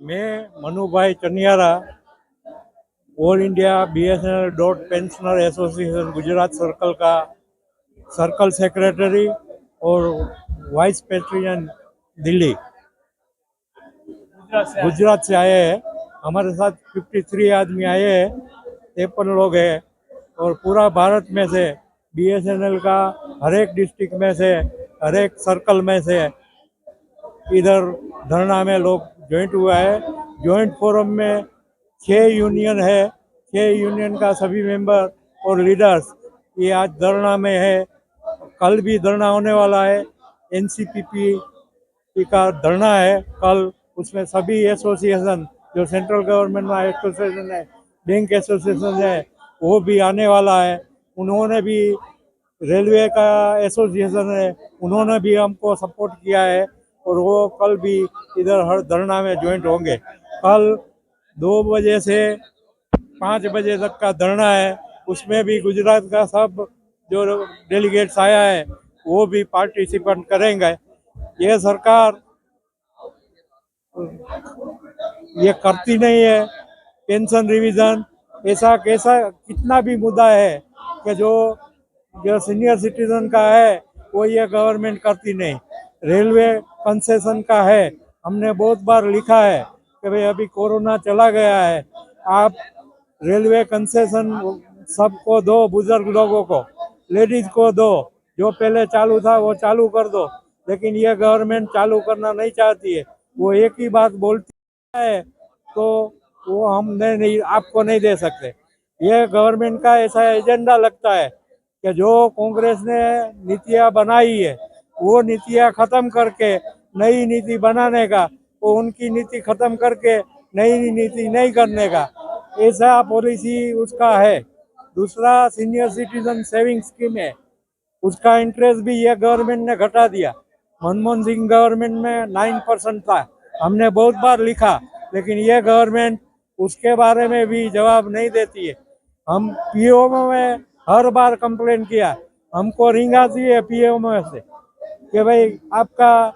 मैं Manubhai Chaniyara all India BSNL dot pensioner association Gujarat circle का circle secretary और वाइस प्रेसिडेंट दिल्ली गुजरात से आए हैं। हमारे साथ 53 आदमी आए हैं, 53 लोग हैं और पूरा भारत में से BSNL का हर एक डिस्ट्रिक्ट में से हर एक सर्कल में से इधर धरना में लोग ज्वाइंट हुआ है। ज्वाइंट फोरम में 6 यूनियन है, 6 यूनियन का सभी मेंबर और लीडर्स ये आज धरना में है। कल भी धरना होने वाला है। NCPP का धरना है कल, उसमें सभी एसोसिएशन जो सेंट्रल गवर्नमेंट में एसोसिएशन है, बैंक एसोसिएशन है, वो भी आने वाला है। उन्होंने भी रेलवे का एसोसिएशन है, उन्होंने भी हमको सपोर्ट किया है और वो कल भी इधर हर धरना में ज्वाइंट होंगे। कल 2 बजे से 5 बजे तक का धरना है, उसमें भी गुजरात का सब जो डेलीगेट्स आया है वो भी पार्टिसिपेट करेंगे। ये सरकार ये करती नहीं है। पेंशन रिवीजन ऐसा कैसा कितना भी मुद्दा है कि जो सीनियर सिटीजन का है वो ये गवर्नमेंट करती नहीं। रेलवे कंसेशन का है, हमने बहुत बार लिखा है कि भाई अभी कोरोना चला गया है, आप रेलवे कंसेशन सबको दो, बुजुर्ग लोगों को, लेडीज को दो, जो पहले चालू था वो चालू कर दो। लेकिन ये गवर्नमेंट चालू करना नहीं चाहती है। वो एक ही बात बोलती है तो वो हम नहीं आपको नहीं दे सकते। ये गवर्नमेंट का ऐसा एजेंडा लगता है कि जो कांग्रेस ने नीतियाँ बनाई है वो नीतियाँ खत्म करके नई नीति बनाने का, वो उनकी नीति खत्म करके नई नीति नहीं करने का, ऐसा पॉलिसी उसका है। दूसरा सीनियर सिटीजन सेविंग स्कीम है, उसका इंटरेस्ट भी ये गवर्नमेंट ने घटा दिया। मनमोहन सिंह गवर्नमेंट में 9% था, हमने बहुत बार लिखा, लेकिन ये गवर्नमेंट उसके बारे में भी जवाब नहीं देती है। हम PMO में हर बार कंप्लेन किया, हमको रिंग आती है PMO से कि भाई आपका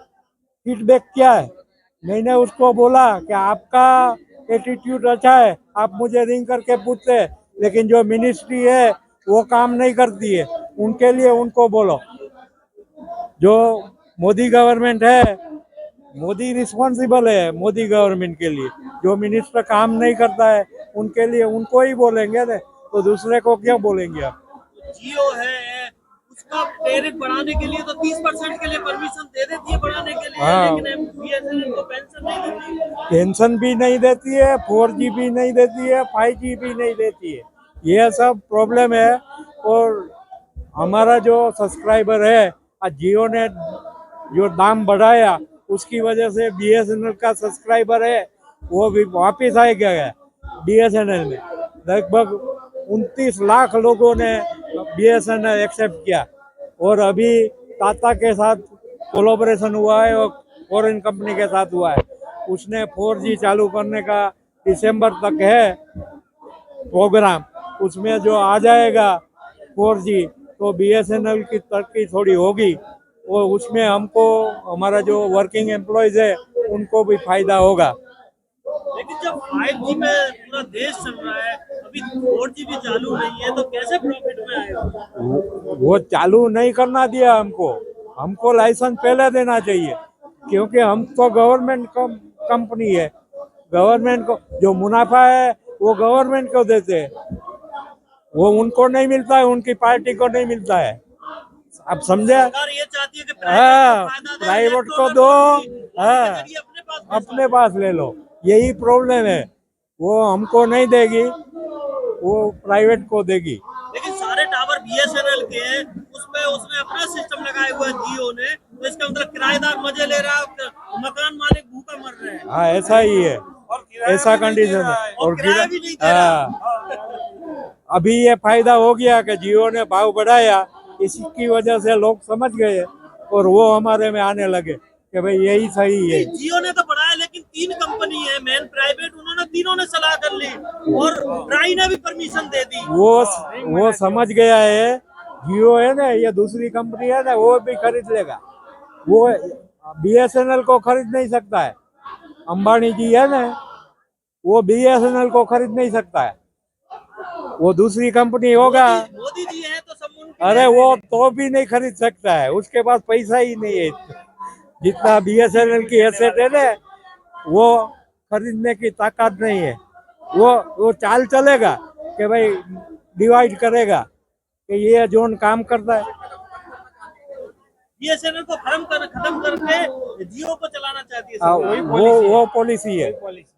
फीडबैक क्या है। मैंने उसको बोला कि आपका एटीट्यूड अच्छा है, आप मुझे रिंग करके पूछते हैं, लेकिन जो मिनिस्ट्री है वो काम नहीं करती है, उनके लिए उनको बोलो। जो मोदी गवर्नमेंट है, मोदी रिस्पॉन्सिबल है मोदी गवर्नमेंट के लिए। जो मिनिस्टर काम नहीं करता है उनके लिए उनको ही बोलेंगे ना, तो दूसरे को क्या बोलेंगे आप। जियो है उसका टैरिफ बढ़ाने के लिए तो 30% के लिए परमिशन दे देती है बढ़ाने के लिए। हाँ, लेकिन BSNL को पेंशन नहीं देती, पेंशन भी नहीं देती है, 4G भी नहीं देती है, 5G भी नहीं देती है। ये सब प्रॉब्लम है। और हमारा जो सब्सक्राइबर है, आज जियो ने जो दाम बढ़ाया उसकी वजह से BSNL का सब्सक्राइबर है वो भी वापिस आ गया है। BSNL में लगभग 29 लाख लोगों ने BSNL एक्सेप्ट किया और अभी टाटा के साथ कोलैबोरेशन हुआ है और फॉरेन कंपनी के साथ हुआ है। उसने 4G चालू करने का दिसंबर तक है प्रोग्राम, उसमें जो आ जाएगा 4G तो BSNL की तरक्की थोड़ी होगी और उसमें हमको हमारा जो वर्किंग एम्प्लॉयज है उनको भी फायदा होगा। लेकिन जब 5G पे पूरा देश चल रहा है, अभी 4G भी चालू नहीं है, तो कैसे प्रॉफिट में आएगा? वो चालू नहीं करना दिया हमको, हमको लाइसेंस पहले देना चाहिए, क्योंकि हम तो गवर्नमेंट कंपनी है। गवर्नमेंट को जो मुनाफा है वो गवर्नमेंट को देते हैं, वो उनको नहीं मिलता है, उनकी पार्टी को नहीं मिलता है। आप समझे। सरकार ये चाहती है कि हाँ, प्राइवेट को दो, हाँ, अपने अपने पास ले लो, यही प्रॉब्लम है। वो हमको नहीं देगी, वो प्राइवेट को देगी। लेकिन सारे टावर BSNL के हैं, उसपे उसने अपना सिस्टम लगाया हुआ है जियो ने, तो इसका मतलब किराएदार मजे ले रहा है, मकान मालिक भूखा मर रहे हैं। हाँ, ऐसा ही है, ऐसा कंडीशन है। और किराया भी नहीं दे रहा। अभी ये फायदा हो गया कि जियो ने भाव बढ़ाया, इसकी वजह से लोग समझ गए और वो हमारे में आने लगे कि भाई यही सही है। जियो ने तो बढ़ाया, लेकिन 3 कंपनी है मेन प्राइवेट, उन्होंने तीनों ने सलाह कर ली और ट्राई ने भी परमिशन दे दी। वो समझ गया है, जियो है ना, ये दूसरी कंपनी है ना, वो भी खरीद लेगा, वो BSNL को खरीद नहीं सकता है। अंबानी जी है ना, वो BSNL को खरीद नहीं सकता है, वो दूसरी कंपनी होगा। मोदी जी हैं तो सब उनके अरे लिए वो तो भी नहीं खरीद सकता है, उसके पास पैसा ही नहीं है। जितना BSNL की एसेट है ना, वो खरीदने की ताकत नहीं है। वो चाल चलेगा कि भाई डिवाइड करेगा कि ये जोन काम करता है। बीएसएनएल को खत्म करके जियो को चलाना चाहती है हाँ, सरकार। वो पॉलिसी है,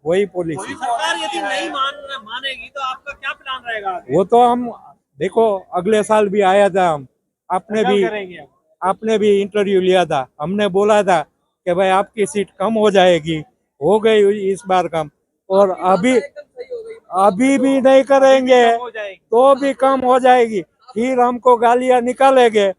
वही पॉलिसी। सरकार यदि नहीं मानेगी तो आपका क्या प्लान रहेगा आगे? वो तो हम देखो, अगले साल भी आया था, हम आपने भी इंटरव्यू लिया था, हमने बोला था कि भाई आपकी सीट कम हो जाएगी, हो गई इस बार कम, और अभी भी नहीं करेंगे तो भी कम हो जाएगी। फिर हमको गालियां निकालेंगे,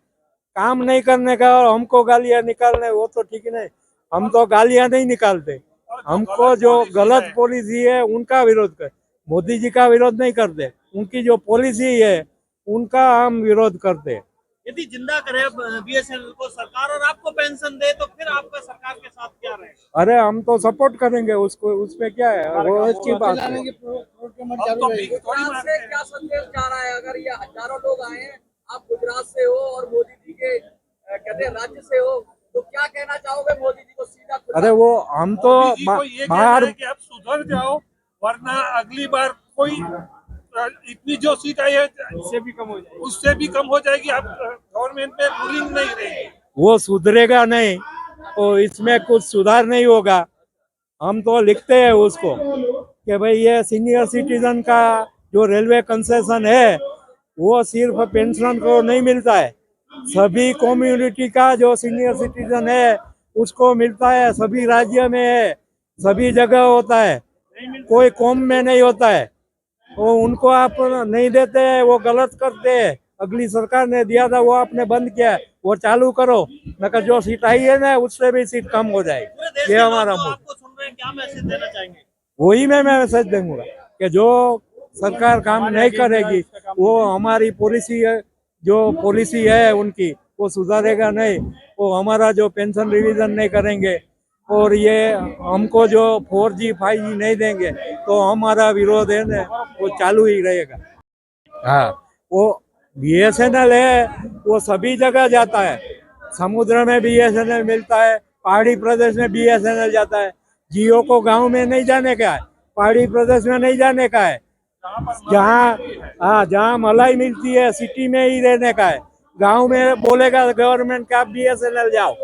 काम नहीं करने का और हमको गालियां निकालने, वो तो ठीक नहीं। हम तो गालियां नहीं निकालते, हमको जो गलत पॉलिसी है उनका विरोध कर, मोदी जी का विरोध नहीं करते, उनकी जो पॉलिसी है उनका हम विरोध करते। यदि जिंदा करे बीएसएनएल को सरकार और आपको पेंशन दे तो फिर आपका सरकार के साथ क्या रहेगा? अरे हम तो सपोर्ट करेंगे उसको, उसमें क्या है, वो अच्छी बात है। गुजरात से क्या संदेश जा रहा है? अगर ये हजारों लोग आए हैं, आप गुजरात से हो और मोदी जी के कहते हैं राज्य से हो, तो क्या कहना चाहोगे मोदी जी को सीधा खुला? अरे वो हम तो मोदी जी को ये कहना बाहर है कि आप सुधर जाओ, वरना अगली बार कोई इतनी जो सीट आई है उससे भी कम हो जाएगी। आप गवर्नमेंट में रूलिंग नहीं रहेगी। वो सुधरेगा नहीं, तो इसमें कुछ सुधार नहीं होगा। हम तो लिखते हैं उसको कि भाई ये सीनियर सिटीजन का जो रेलवे कंसेशन है वो सिर्फ पेंशन को नहीं मिलता है, सभी कम्युनिटी का जो सीनियर सिटीजन है उसको मिलता है, सभी राज्य में है, सभी जगह होता है, कोई कौम में नहीं होता है। वो उनको आप नहीं देते हैं, वो गलत करते हैं। अगली सरकार ने दिया था, वो आपने बंद किया है, वो चालू करो, मगर जो सीट आई है ना उससे भी सीट कम हो पूरे जाएगी। देश ये के लोग हमारा तो मुद्दा, आपको सुन रहे हैं, क्या मैसेज देना चाहेंगे? वही मैं मैसेज दूंगा कि जो सरकार काम नहीं करेगी, वो हमारी पॉलिसी है, जो पॉलिसी है उनकी, वो सुधारेगा नहीं, वो हमारा जो पेंशन रिवीजन नहीं करेंगे और ये हमको जो 4G 5G नहीं देंगे तो हमारा विरोध है ना वो चालू ही रहेगा। हाँ, वो BSNL है, वो सभी जगह जाता है, समुद्र में BSNL मिलता है, पहाड़ी प्रदेश में BSNL जाता है। जियो को गांव में नहीं जाने का है, पहाड़ी प्रदेश में नहीं जाने का है, जहाँ मलाई मिलती है सिटी में ही रहने का है। गांव में बोलेगा गवर्नमेंट का BSNL जाओ,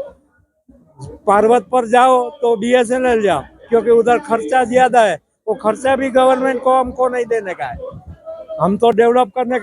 पर्वत पर जाओ तो BSNL जाओ, क्योंकि उधर खर्चा ज्यादा है, वो खर्चा भी गवर्नमेंट को हमको नहीं देने का है। हम तो डेवलप करने के